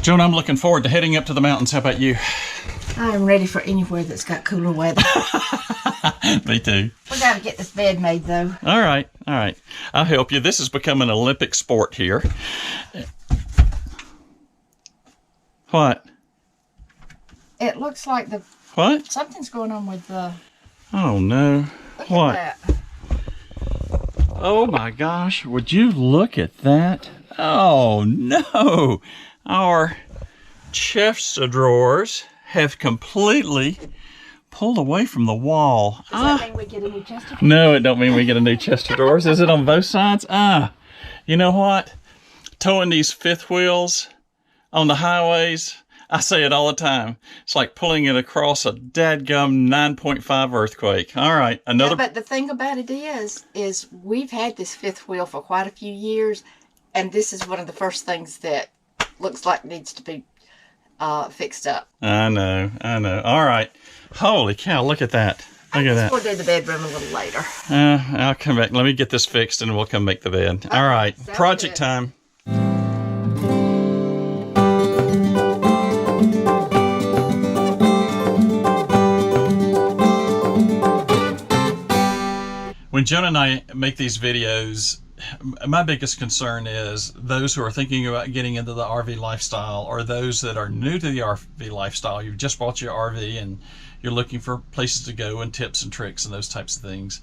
Joan, I'm looking forward to heading up to the mountains. How about you? I'm ready for anywhere that's got cooler weather. Me too. We gotta get this bed made, though. All right. I'll help you. This has become an Olympic sport here. What? It looks like What? something's going on with the... Oh, no. Look What? at that. Oh, my gosh. Would you look at that? Oh, no. Our chest of drawers have completely pulled away from the wall. Does that mean we get a new chest of drawers? No, it don't mean we get a new chest of drawers. Is it on both sides? You know what? Towing these fifth wheels on the highways, I say it all the time. It's like pulling it across a dadgum 9.5 earthquake. All right, another... Yeah, but the thing about it is we've had this fifth wheel for quite a few years, and this is one of the first things that looks like needs to be fixed up. I know. All right. Holy cow, look at that. Look at that. We'll do the bedroom a little later. I'll come back. Let me get this fixed and we'll come make the bed. All right. Project good. time. When Joan and I make these videos, my biggest concern is those who are thinking about getting into the RV lifestyle, or those that are new to the RV lifestyle. You've just bought your RV and you're looking for places to go and tips and tricks and those types of things.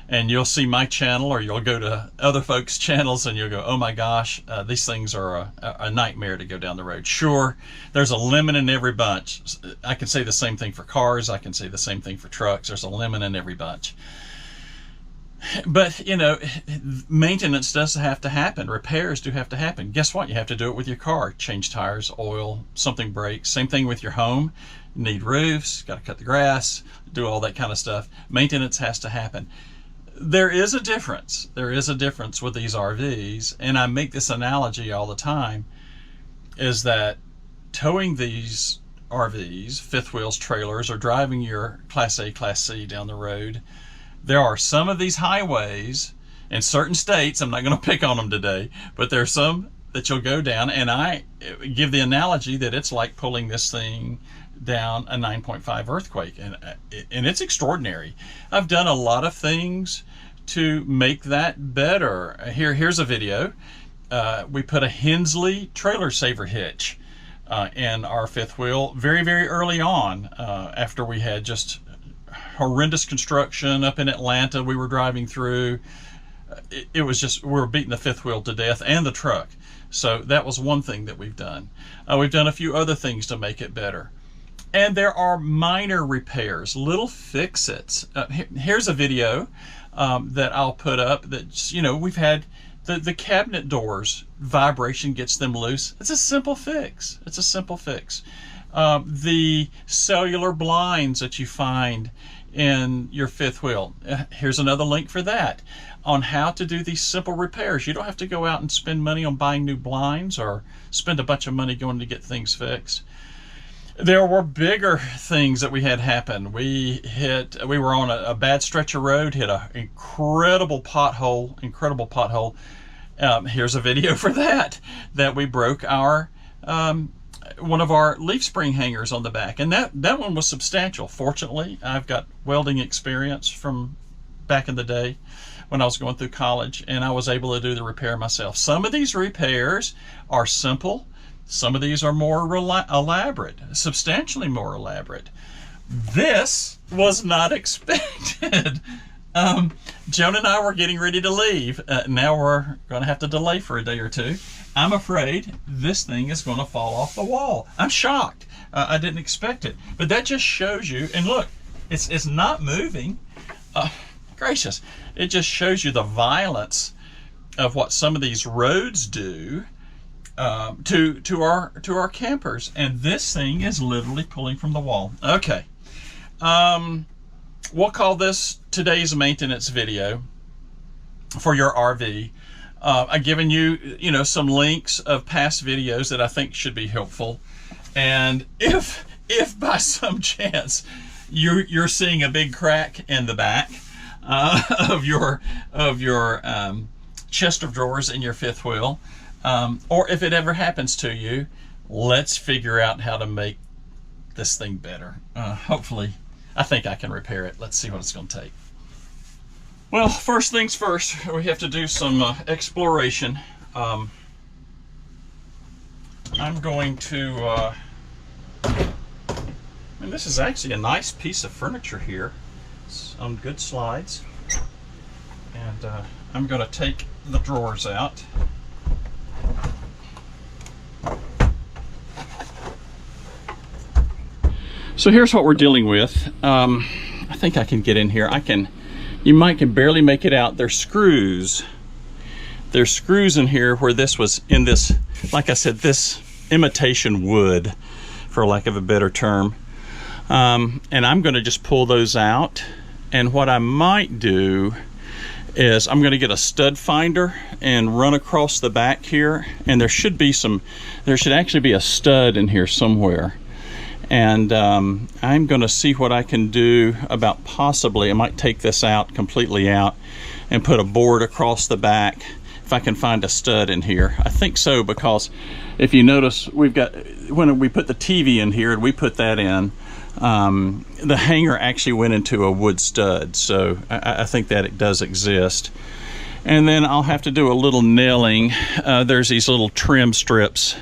And you'll see my channel, or you'll go to other folks' channels and you'll go, oh my gosh, these things are a nightmare to go down the road. Sure, there's a lemon in every bunch. I can say the same thing for cars. I can say the same thing for trucks. There's a lemon in every bunch. But, you know, maintenance does have to happen. Repairs do have to happen. Guess what? You have to do it with your car. Change tires, oil, something breaks. Same thing with your home. You need roofs, got to cut the grass, do all that kind of stuff. Maintenance has to happen. There is a difference. There is a difference with these RVs, and I make this analogy all the time, is that towing these RVs, fifth wheels, trailers, or driving your Class A, Class C down the road, there are some of these highways in certain states, I'm not going to pick on them today, but there are some that you'll go down, and I give the analogy that it's like pulling this thing down a 9.5 earthquake, and it's extraordinary. I've done a lot of things to make that better. Here's a video. We put a Hensley trailer saver hitch in our fifth wheel very, very early on, after we had just horrendous construction up in Atlanta we were driving through. It was just, we were beating the fifth wheel to death and the truck. So that was one thing that we've done. We've done a few other things to make it better. And there are minor repairs, little fix-its. Here's a video that I'll put up that, you know, we've had the cabinet doors, vibration gets them loose. It's a simple fix. It's a simple fix. The cellular blinds that you find in your fifth wheel. Here's another link for that on how to do these simple repairs. You don't have to go out and spend money on buying new blinds or spend a bunch of money going to get things fixed. There were bigger things that we had happen. We were on a bad stretch of road, hit an incredible pothole. Here's a video for that we broke our one of our leaf spring hangers on the back, and that one was substantial. Fortunately, I've got welding experience from back in the day when I was going through college, and I was able to do the repair myself. Some of these repairs are simple. Some of these are more elaborate, substantially more elaborate. This was not expected. Joan and I were getting ready to leave. Now we're going to have to delay for a day or two. I'm afraid this thing is going to fall off the wall. I'm shocked. I didn't expect it. But that just shows you, and look, it's not moving. Gracious. It just shows you the violence of what some of these roads do to our campers. And this thing is literally pulling from the wall. Okay. We'll call this today's maintenance video for your RV. I've given you, some links of past videos that I think should be helpful. And if by some chance you're seeing a big crack in the back of your chest of drawers in your fifth wheel, or if it ever happens to you, let's figure out how to make this thing better. Hopefully, I think I can repair it. Let's see what it's going to take. Well, first things first, we have to do some exploration. I'm going to, and this is actually a nice piece of furniture here. It's on good slides. And I'm going to take the drawers out. So here's what we're dealing with. I think I can get in here. You can barely make it out. There's screws. There's screws in here where this was in this, like I said, this imitation wood, for lack of a better term. And I'm going to just pull those out. And what I might do is I'm going to get a stud finder and run across the back here. And there should actually be a stud in here somewhere. And I'm going to see what I can do about possibly, I might take this out, completely out, and put a board across the back if I can find a stud in here. I think so, because if you notice, we've got, when we put the TV in here and we put that in, the hanger actually went into a wood stud. So I think that it does exist. And then I'll have to do a little nailing. There's these little trim strips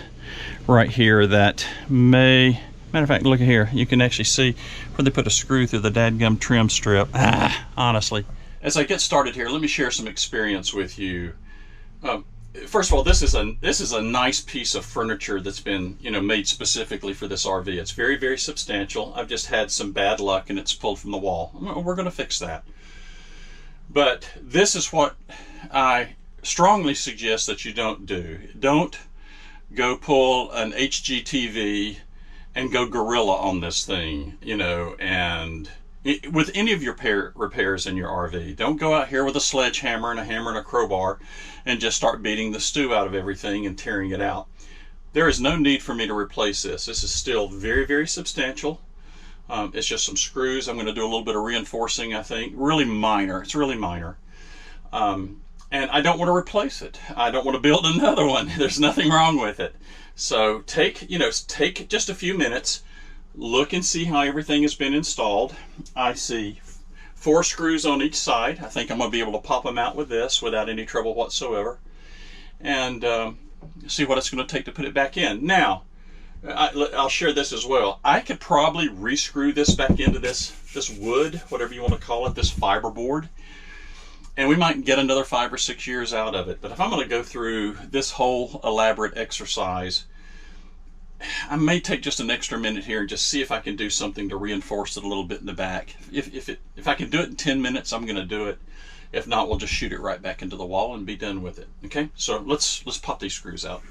right here that may... Matter of fact, look at here. You can actually see where they put a screw through the dadgum trim strip. Honestly. As I get started here, let me share some experience with you. First of all, this is a nice piece of furniture that's been, made specifically for this RV. It's very, very substantial. I've just had some bad luck and it's pulled from the wall. We're going to fix that. But this is what I strongly suggest that you don't do. Don't go pull an HGTV and go gorilla on this thing, and with any of your repairs in your RV. Don't go out here with a sledgehammer and a hammer and a crowbar and just start beating the stew out of everything and tearing it out. There is no need for me to replace this. This is still very, very substantial. It's just some screws. I'm going to do a little bit of reinforcing, I think. Really minor. It's really minor. And I don't want to replace it. I don't want to build another one. There's nothing wrong with it. So take just a few minutes, look and see how everything has been installed. I see 4 screws on each side. I think I'm going to be able to pop them out with this without any trouble whatsoever. And see what it's going to take to put it back in. Now, I'll share this as well. I could probably re-screw this back into this wood, whatever you want to call it, this fiberboard. And we might get another 5 or 6 years out of it. But if I'm going to go through this whole elaborate exercise, I may take just an extra minute here and just see if I can do something to reinforce it a little bit in the back. If I can do it in 10 minutes, I'm going to do it. If not, we'll just shoot it right back into the wall and be done with it. Okay, so let's pop these screws out.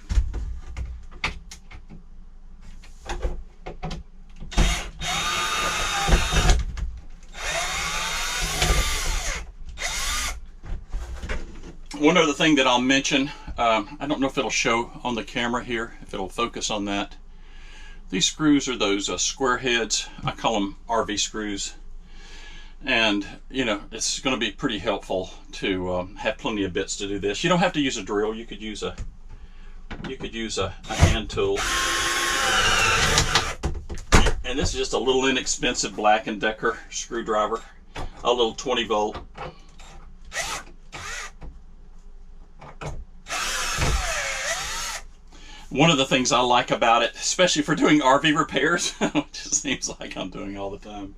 One other thing that I'll mention, I don't know if it'll show on the camera here, if it'll focus on that. These screws are those square heads. I call them RV screws. And, it's going to be pretty helpful to have plenty of bits to do this. You don't have to use a drill. You could use a hand tool. And this is just a little inexpensive Black & Decker screwdriver, a little 20 volt. One of the things I like about it, especially for doing RV repairs, which it seems like I'm doing all the time,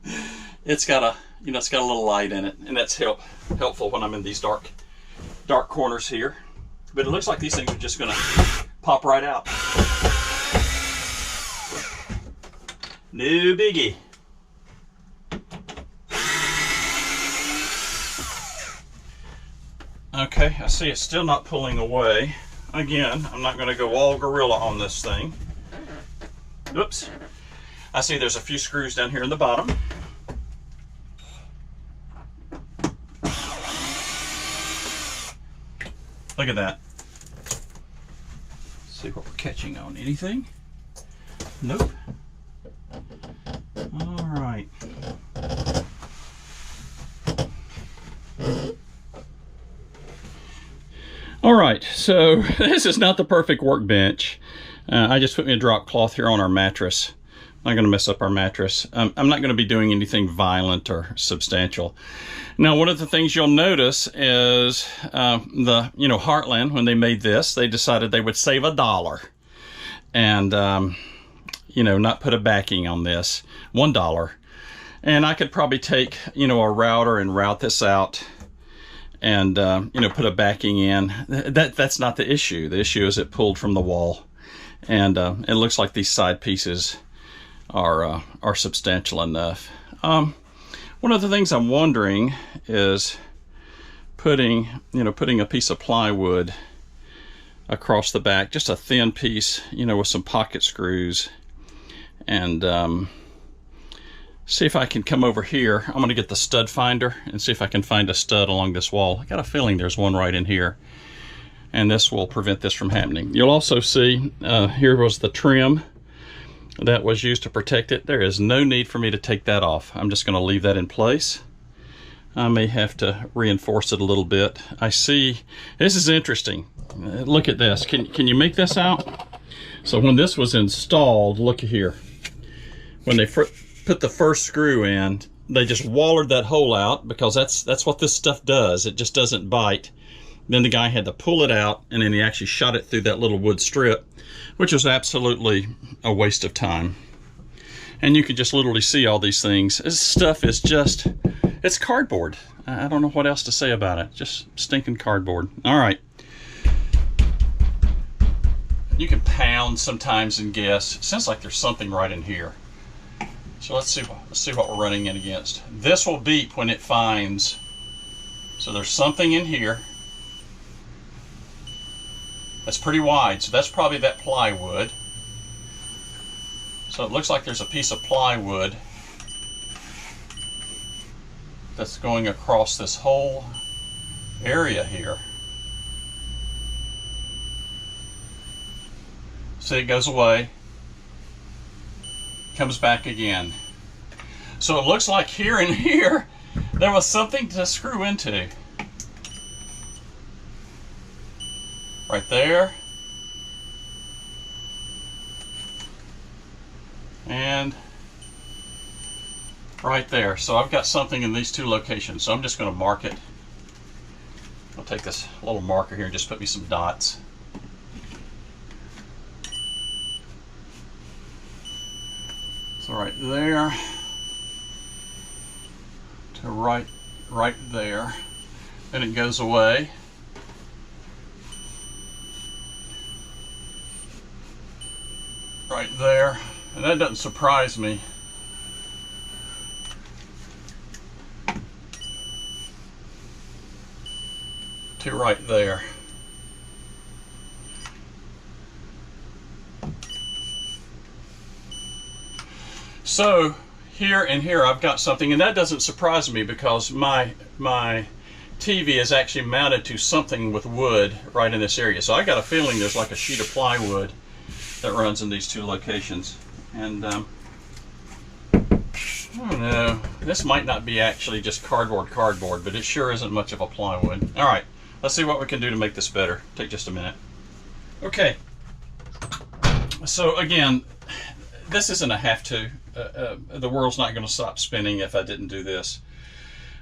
it's got a little light in it, and that's helpful when I'm in these dark corners here. But it looks like these things are just going to pop right out. No biggie. Okay, I see it's still not pulling away. Again, I'm not going to go all gorilla on this thing. Oops. I see there's a few screws down here in the bottom. Look at that. Let's see what we're catching on. Anything? Nope. All right. All right, so this is not the perfect workbench. I just put me a drop cloth here on our mattress. I'm not going to mess up our mattress. I'm not going to be doing anything violent or substantial. Now, one of the things you'll notice is the Heartland, when they made this, they decided they would save $1 and not put a backing on this. $1. And I could probably take a router and route this out and put a backing in. That's not the issue. The issue is it pulled from the wall, and it looks like these side pieces are substantial enough. One of the things I'm wondering is putting a piece of plywood across the back, just a thin piece, with some pocket screws, and see if I can come over here. I'm going to get the stud finder and see if I can find a stud along this wall. I got a feeling there's one right in here, and this will prevent this from happening. You'll also see here was the trim that was used to protect it. There is no need for me to take that off. I'm just going to leave that in place. I may have to reinforce it a little bit. I see, this is interesting. Look at this. Can you make this out? So when this was installed, look here. When they put the first screw in, they just wallered that hole out, because that's what this stuff does. It just doesn't bite. Then the guy had to pull it out, and then he actually shot it through that little wood strip, which was absolutely a waste of time. And you can just literally see all these things. This stuff is just, it's cardboard. I don't know what else to say about it. Just stinking cardboard. All right. You can pound sometimes and guess. It sounds like there's something right in here. So let's see what we're running in against. This will beep when it finds. So there's something in here. That's pretty wide, so that's probably that plywood. So it looks like there's a piece of plywood that's going across this whole area here. See, it goes away, comes back again. So it looks like here and here there was something to screw into. Right there. And right there. So I've got something in these two locations. So I'm just going to mark it. I'll take this little marker here and just put me some dots. So right there to right there. Then it goes away. Right there, and that doesn't surprise me. To right there. So here and here I've got something, and that doesn't surprise me because my TV is actually mounted to something with wood right in this area. So I got a feeling there's like a sheet of plywood that runs in these two locations. And I don't know, this might not be actually just cardboard, but it sure isn't much of a plywood. All right, let's see what we can do to make this better. Take just a minute. Okay, so again, this isn't a have to. The world's not going to stop spinning if I didn't do this.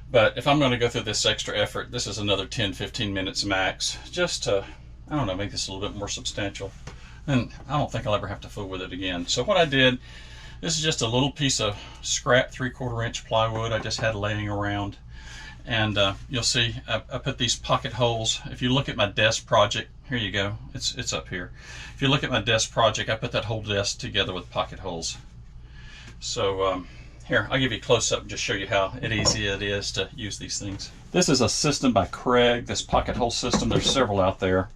But if I'm going to go through this extra effort, this is another 10-15 minutes max, just to, I don't know, make this a little bit more substantial. And I don't think I'll ever have to fool with it again. So what I did, this is just a little piece of scrap 3/4 inch plywood I just had laying around. And you'll see I put these pocket holes. If you look at my desk project, here you go, it's up here. If you look at my desk project, I put that whole desk together with pocket holes. So here, I'll give you a close-up and just show you how easy it is to use these things. This is a system by Craig, this pocket hole system. There's several out there.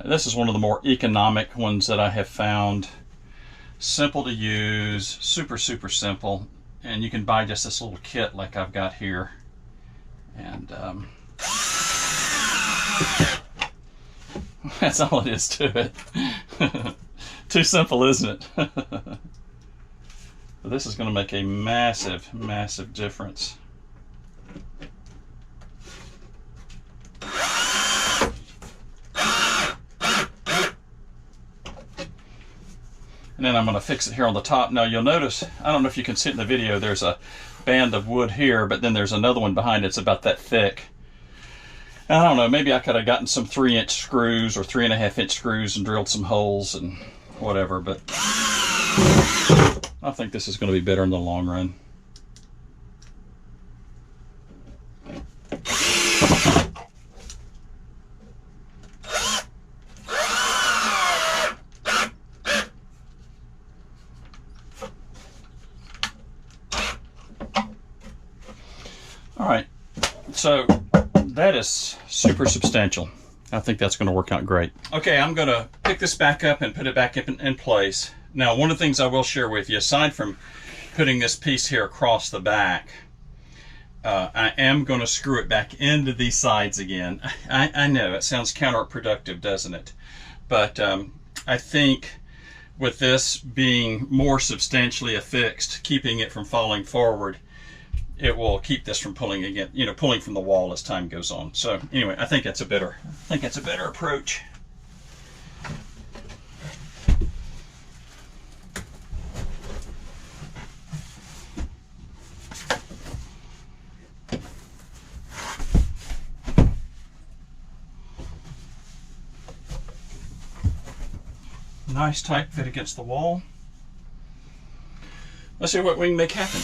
This is one of the more economic ones that I have found. Simple to use, super simple, and you can buy just this little kit like I've got here. And that's all it is to it. Too simple, isn't it? But this is going to make a massive difference. And then I'm going to fix it here on the top. Now you'll notice, I don't know if you can see it in the video, there's a band of wood here, but then there's another one behind it. It's about that thick. I don't know, maybe I could have gotten some 3-inch screws or 3.5-inch screws and drilled some holes and whatever, but I think this is going to be better in the long run. All right, so that is super substantial. I think that's going to work out great. Okay, I'm going to pick this back up and put it back in place. Now, one of the things I will share with you, aside from putting this piece here across the back, I am going to screw it back into these sides again. I know it sounds counterproductive, doesn't it? But I think with this being more substantially affixed, keeping it from falling forward, it will keep this from pulling again, pulling from the wall as time goes on. So anyway, I think that's a better approach. Nice tight fit against the wall. Let's see what we can make happen.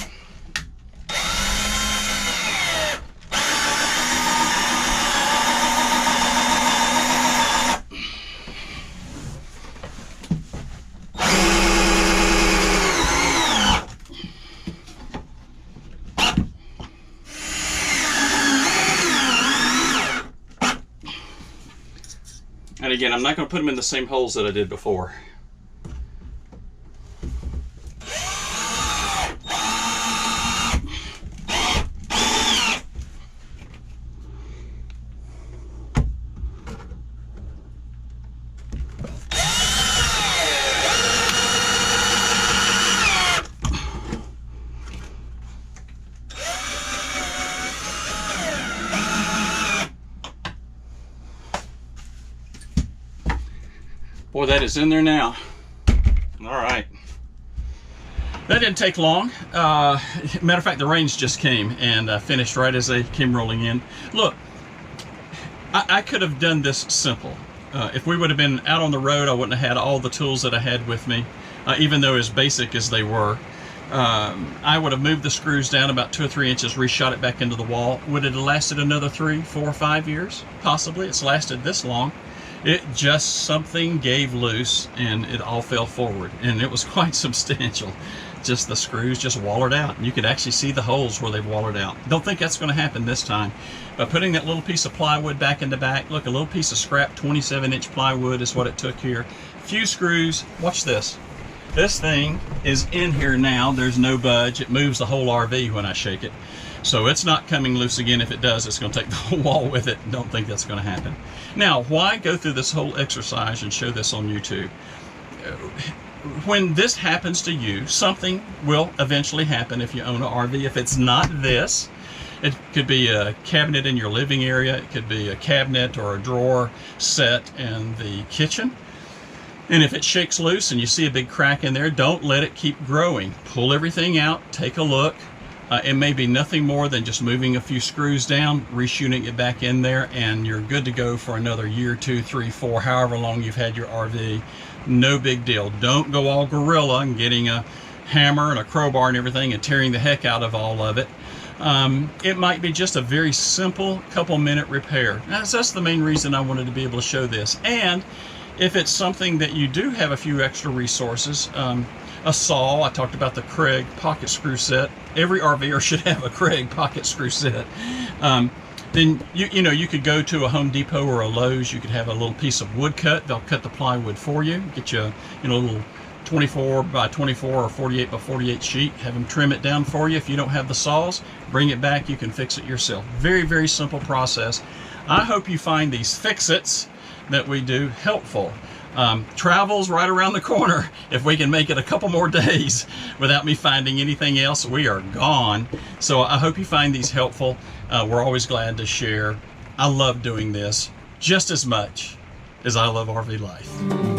And again, I'm not going to put them in the same holes that I did before. Boy, that is in there now. All right. That didn't take long. Matter of fact, the rains just came and finished right as they came rolling in. Look, I could have done this simple. If we would have been out on the road, I wouldn't have had all the tools that I had with me, even though as basic as they were. I would have moved the screws down about 2 or 3 inches, reshot it back into the wall. Would it have lasted another 3, 4, 5 years? Possibly. It's lasted this long. It just, something gave loose and it all fell forward, and it was quite substantial. Just the screws just wallered out, and you could actually see the holes where they've wallered out. Don't think that's going to happen this time. By putting that little piece of plywood back in the back, look, a little piece of scrap 27-inch plywood is what it took here. A few screws. Watch this. This thing is in here now. There's no budge. It moves the whole RV when I shake it. So it's not coming loose again. If it does, it's going to take the whole wall with it. Don't think that's going to happen. Now, why go through this whole exercise and show this on YouTube? When this happens to you, something will eventually happen if you own an RV. If it's not this, it could be a cabinet in your living area. It could be a cabinet or a drawer set in the kitchen. And if it shakes loose and you see a big crack in there, don't let it keep growing. Pull everything out, take a look. It may be nothing more than just moving a few screws down, reshooting it back in there, and you're good to go for another year, 2, 3, 4, however long you've had your RV. No big deal. Don't go all gorilla and getting a hammer and a crowbar and everything and tearing the heck out of all of it. It might be just a very simple couple-minute repair. That's the main reason I wanted to be able to show this. And if it's something that you do have a few extra resources, a saw, I talked about the Kreg pocket screw set. Every RVer should have a Kreg pocket screw set. Then you could go to a Home Depot or a Lowe's. You could have a little piece of wood cut. They'll cut the plywood for you. Get you a little 24 by 24 or 48 by 48 sheet. Have them trim it down for you. If you don't have the saws, bring it back. You can fix it yourself. Very, very simple process. I hope you find these fix-its that we do helpful. Travel's right around the corner. If we can make it a couple more days without me finding anything else, we are gone. So I hope you find these helpful. We're always glad to share. I love doing this just as much as I love RV life.